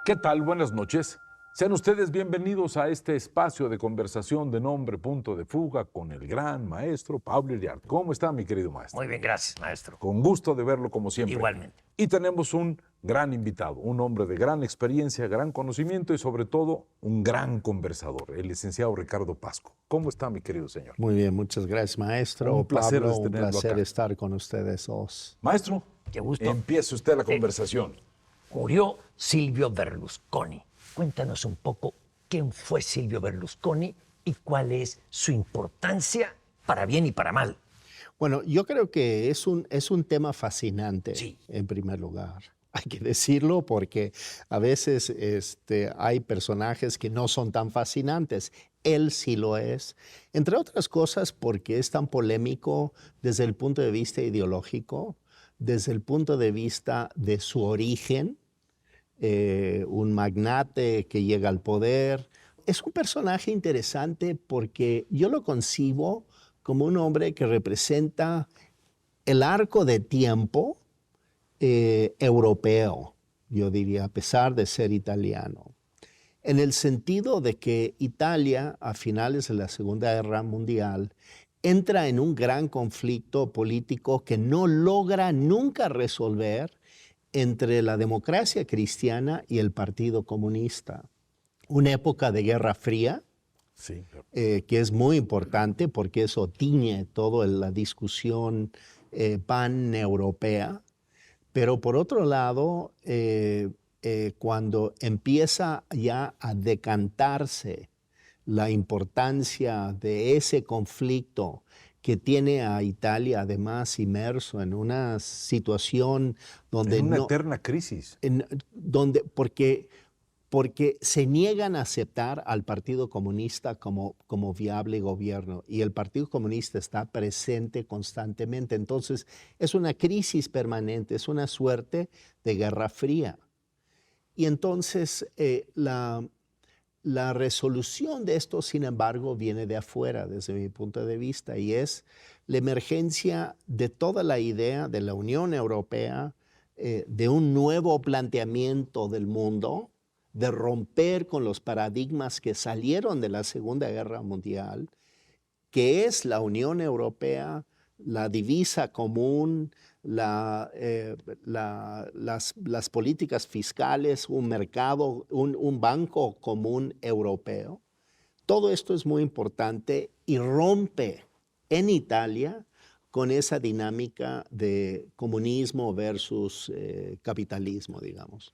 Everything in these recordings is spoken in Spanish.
¿Qué tal? Buenas noches. Sean ustedes bienvenidos a este espacio de conversación de nombre Punto de Fuga con el gran maestro Pablo Iriart. ¿Cómo está, mi querido maestro? Muy bien, gracias, maestro. Con gusto de verlo como siempre. Igualmente. Y tenemos un gran invitado, un hombre de gran experiencia, gran conocimiento y sobre todo un gran conversador, el licenciado Ricardo Pasco. ¿Cómo está, mi querido señor? Muy bien, muchas gracias, maestro. Un placer Pablo, tenerlo un placer acá. estar con ustedes dos. Maestro, Qué gusto. empiece usted la conversación. Murió Silvio Berlusconi. Cuéntanos un poco quién fue Silvio Berlusconi y cuál es su importancia para bien y para mal. Bueno, yo creo que es un tema fascinante, Sí. en primer lugar. Hay que decirlo porque a veces hay personajes que no son tan fascinantes. Él sí lo es, entre otras cosas porque es tan polémico desde el punto de vista ideológico, desde el punto de vista de su origen, un magnate que llega al poder. Es un personaje interesante porque yo lo concibo como un hombre que representa el arco de tiempo europeo, yo diría, a pesar de ser italiano. En el sentido de que Italia, a finales de la Segunda Guerra Mundial, entra en un gran conflicto político que no logra nunca resolver entre la democracia cristiana y el Partido Comunista. Una época de Guerra Fría, Sí, claro. que es muy importante porque eso tiñe toda la discusión pan-europea. Pero por otro lado, cuando empieza ya a decantarse la importancia de ese conflicto que tiene a Italia además inmerso en una situación donde En una eterna crisis. porque se niegan a aceptar al Partido Comunista como viable gobierno y el Partido Comunista está presente constantemente. Entonces es una crisis permanente, es una suerte de Guerra Fría. Y entonces la resolución de esto, sin embargo, viene de afuera desde mi punto de vista y es la emergencia de toda la idea de la Unión Europea, de un nuevo planteamiento del mundo, de romper con los paradigmas que salieron de la Segunda Guerra Mundial, que es la Unión Europea, la divisa común, las políticas fiscales, un mercado, un banco común europeo. Todo esto es muy importante y rompe en Italia con esa dinámica de comunismo versus capitalismo, digamos.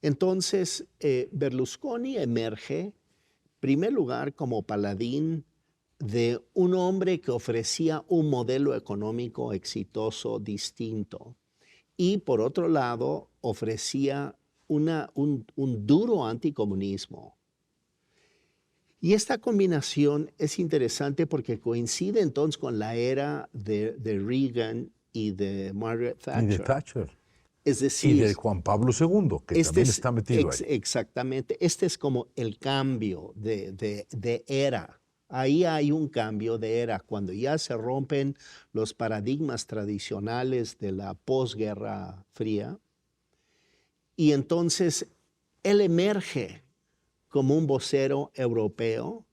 Entonces, Berlusconi emerge, en primer lugar, como paladín de un hombre que ofrecía un modelo económico exitoso distinto y, por otro lado, ofrecía un duro anticomunismo. Y esta combinación es interesante porque coincide entonces con la era de Reagan y de Margaret Thatcher. Y de Thatcher. Es decir, Y de Juan Pablo II, que también está metido ahí. Exactamente. Este es como el cambio de era. Ahí hay un cambio de era, cuando ya se rompen los paradigmas tradicionales de la posguerra fría. Y entonces él emerge como un vocero europeo,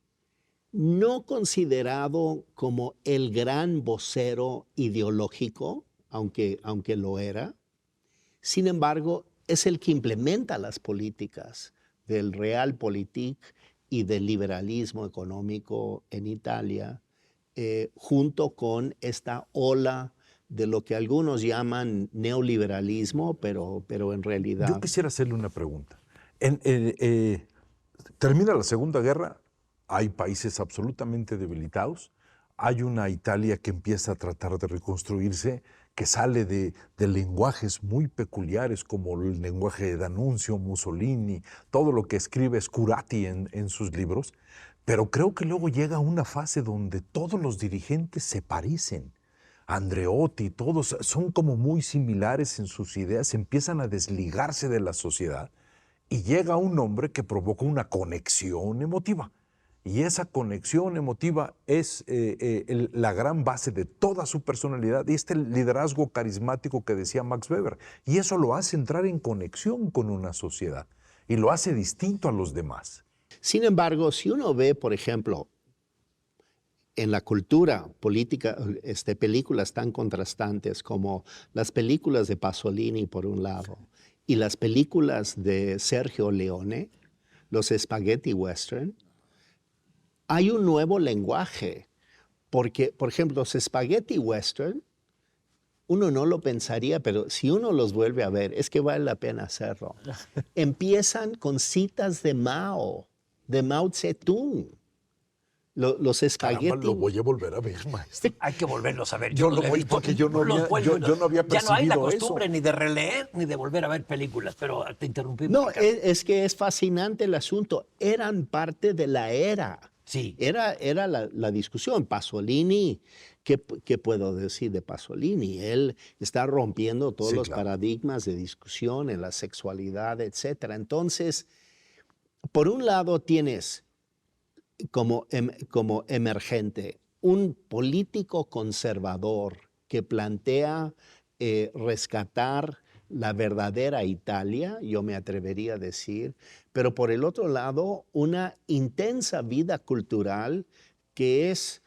no considerado como el gran vocero ideológico, aunque lo era. Sin embargo, es el que implementa las políticas del Realpolitik y del liberalismo económico en Italia, junto con esta ola de lo que algunos llaman neoliberalismo, pero en realidad... Yo quisiera hacerle una pregunta. Termina la Segunda Guerra, hay países absolutamente debilitados, hay una Italia que empieza a tratar de reconstruirse, que sale de lenguajes muy peculiares como el lenguaje de D'Annunzio, Mussolini, todo lo que escribe Scurati en sus libros, pero creo que luego llega una fase donde todos los dirigentes se parecen. Andreotti, todos son como muy similares en sus ideas, empiezan a desligarse de la sociedad y llega un hombre que provoca una conexión emotiva. Y esa conexión emotiva es la gran base de toda su personalidad y este liderazgo carismático que decía Max Weber. Y eso lo hace entrar en conexión con una sociedad. y lo hace distinto a los demás. Sin embargo, si uno ve, por ejemplo, en la cultura política, películas tan contrastantes como las películas de Pasolini, por un lado, y las películas de Sergio Leone, los spaghetti western, hay un nuevo lenguaje. Porque, por ejemplo, los spaghetti western, uno no lo pensaría, pero si uno los vuelve a ver, es que vale la pena hacerlo. Empiezan con citas de Mao Zedong. Los espagueti. Caramba, lo voy a volver a ver, maestro. Hay que volverlos a ver. Yo no lo he voy, visto. porque yo no había Ya no hay la percibido costumbre eso. ni de releer ni de volver a ver películas, pero te interrumpí. No, Ricardo. es que es fascinante el asunto. Eran parte de la era. Sí. Era la discusión. Pasolini, ¿qué puedo decir de Pasolini? Él está rompiendo todos Sí, los claro. paradigmas de discusión en la sexualidad, etc. Entonces, por un lado tienes como emergente un político conservador que plantea rescatar la verdadera Italia, yo me atrevería a decir, pero por el otro lado, una intensa vida cultural que es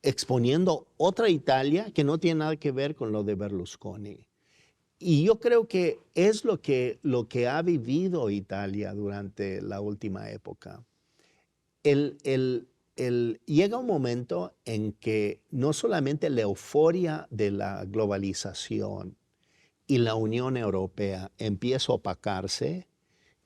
exponiendo otra Italia que no tiene nada que ver con lo de Berlusconi. Y yo creo que es lo que ha vivido Italia durante la última época. Llega un momento en que no solamente la euforia de la globalización y la Unión Europea empieza a opacarse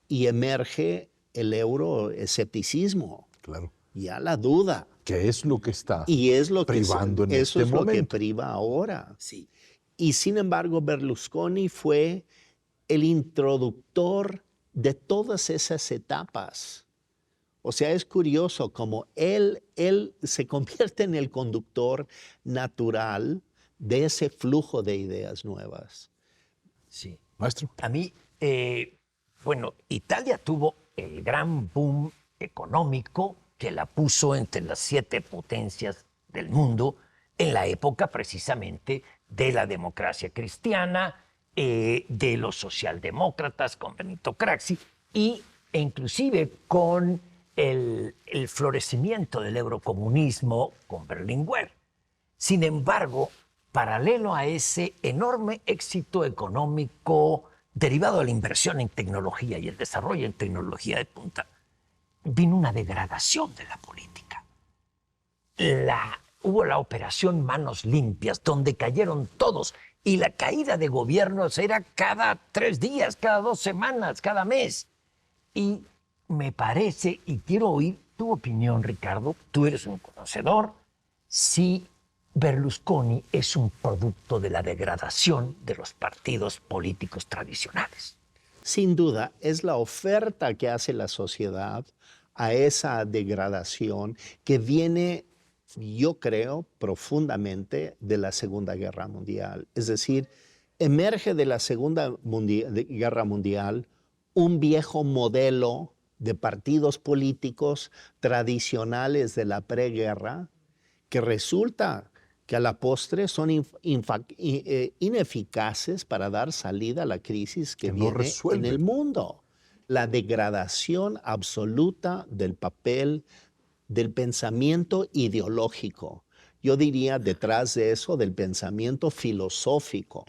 y emerge el euroescepticismo, Claro. ya la duda. Que es lo que está Y es lo que privando en eso este es lo que momento. priva ahora. Sí. Y sin embargo, Berlusconi fue el introductor de todas esas etapas. O sea, es curioso como él se convierte en el conductor natural de ese flujo de ideas nuevas. Sí. Maestro. A mí, bueno, Italia tuvo el gran boom económico que la puso entre las 7 potencias del mundo en la época precisamente de la democracia cristiana, de los socialdemócratas con Benito Craxi e inclusive con el florecimiento del eurocomunismo con Berlinguer. Sin embargo, paralelo a ese enorme éxito económico derivado de la inversión en tecnología y el desarrollo en tecnología de punta, vino una degradación de la política. Hubo la operación Manos Limpias, donde cayeron todos, y la caída de gobiernos era cada 3 días, cada 2 semanas, cada mes. Y me parece, y quiero oír tu opinión, Ricardo, tú eres un conocedor, si Berlusconi es un producto de la degradación de los partidos políticos tradicionales. Sin duda, es la oferta que hace la sociedad a esa degradación que viene, yo creo, profundamente de la Segunda Guerra Mundial. Es decir, emerge de la Segunda Guerra Mundial un viejo modelo de partidos políticos tradicionales de la preguerra que resulta que a la postre son ineficaces para dar salida a la crisis que no viene en resuelven. el mundo. La degradación absoluta del papel del pensamiento ideológico. Yo diría detrás de eso del pensamiento filosófico,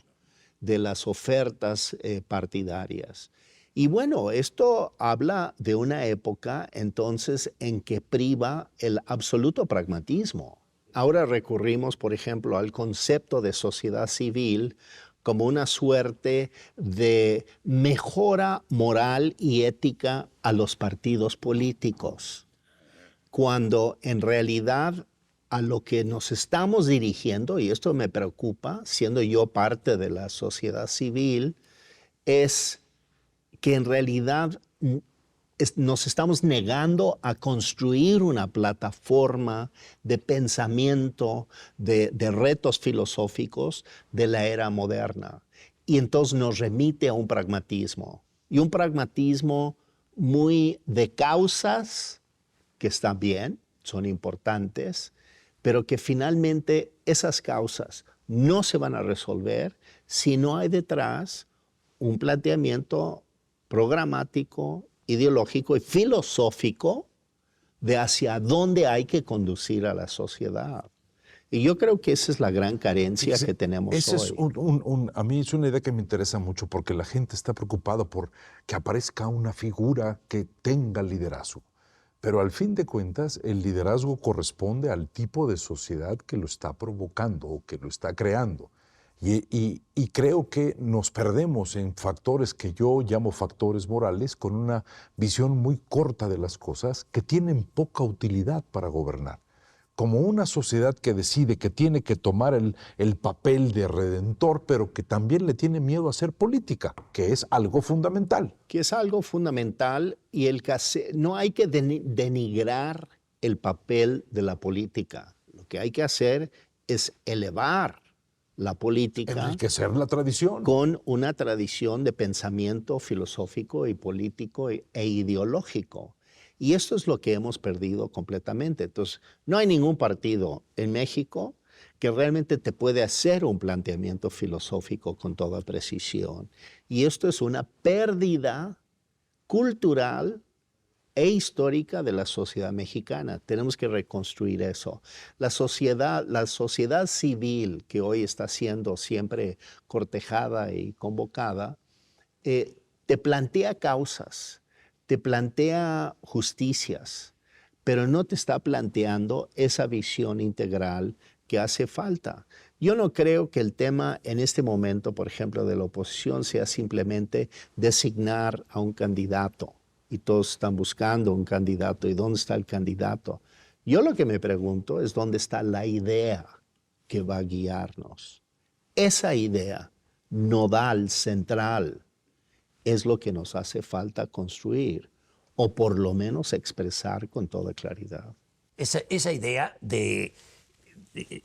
de las ofertas partidarias. Y bueno, esto habla de una época entonces en que priva el absoluto pragmatismo. Ahora recurrimos, por ejemplo, al concepto de sociedad civil como una suerte de mejora moral y ética a los partidos políticos, cuando en realidad a lo que nos estamos dirigiendo, y esto me preocupa, siendo yo parte de la sociedad civil, es que en realidad nos estamos negando a construir una plataforma de pensamiento, de retos filosóficos de la era moderna. Y entonces nos remite a un pragmatismo. Y un pragmatismo muy de causas, que están bien, son importantes, pero que finalmente esas causas no se van a resolver si no hay detrás un planteamiento programático, ideológico y filosófico de hacia dónde hay que conducir a la sociedad. Y yo creo que esa es la gran carencia que tenemos ese hoy. Es a mí es una idea que me interesa mucho porque la gente está preocupada por que aparezca una figura que tenga liderazgo. Pero al fin de cuentas, el liderazgo corresponde al tipo de sociedad que lo está provocando o que lo está creando. Y creo que nos perdemos en factores que yo llamo factores morales con una visión muy corta de las cosas que tienen poca utilidad para gobernar. Como una sociedad que decide que tiene que tomar el papel de redentor, pero que también le tiene miedo a hacer política, que es algo fundamental. Que es algo fundamental y no hay que denigrar el papel de la política. Lo que hay que hacer es elevar la política, enriquecer la tradición, con una tradición de pensamiento filosófico y político e ideológico. Y esto es lo que hemos perdido completamente. Entonces, no hay ningún partido en México que realmente te puede hacer un planteamiento filosófico con toda precisión. Y esto es una pérdida cultural e histórica de la sociedad mexicana. Tenemos que reconstruir eso. La sociedad civil que hoy está siendo siempre cortejada y convocada, te plantea causas, te plantea justicias, pero no te está planteando esa visión integral que hace falta. Yo no creo que el tema en este momento, por ejemplo, de la oposición sea simplemente designar a un candidato y todos están buscando un candidato. ¿Y dónde está el candidato? Yo lo que me pregunto es dónde está la idea que va a guiarnos. Esa idea nodal, central, es lo que nos hace falta construir o por lo menos expresar con toda claridad. Esa idea de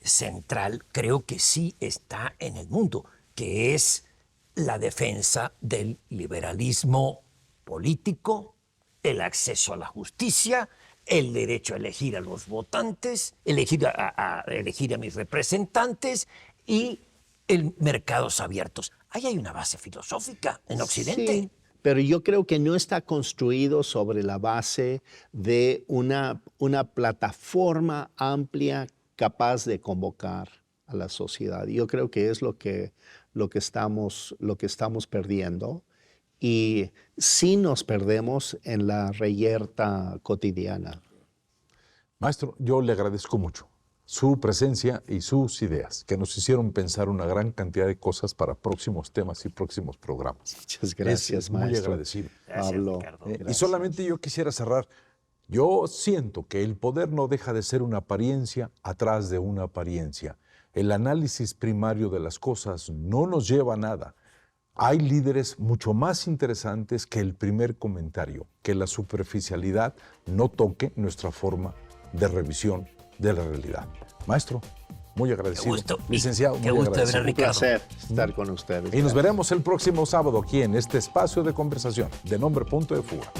central creo que sí está en el mundo, que es la defensa del liberalismo político, el acceso a la justicia, el derecho a elegir a los votantes, elegir a mis representantes y mercados abiertos. Ahí hay una base filosófica en Occidente. Sí, pero yo creo que no está construido sobre la base de una plataforma amplia capaz de convocar a la sociedad. Yo creo que es lo que estamos perdiendo. Y sí nos perdemos en la reyerta cotidiana. Maestro, yo le agradezco mucho su presencia y sus ideas, que nos hicieron pensar una gran cantidad de cosas para próximos temas y próximos programas. Muchas gracias, muy maestro. agradecido. Gracias, Pablo. Ricardo. Y solamente yo quisiera cerrar. Yo siento que el poder no deja de ser una apariencia atrás de una apariencia. El análisis primario de las cosas no nos lleva a nada. Hay líderes mucho más interesantes que el primer comentario, que la superficialidad no toque nuestra forma de revisión de la realidad. Maestro, muy agradecido. Qué gusto. Licenciado, Qué muy gusto de ver a agradecido. Un Ricardo. placer estar con ustedes. Y nos veremos el próximo sábado aquí en este espacio de conversación de Nombre Punto de Fuga.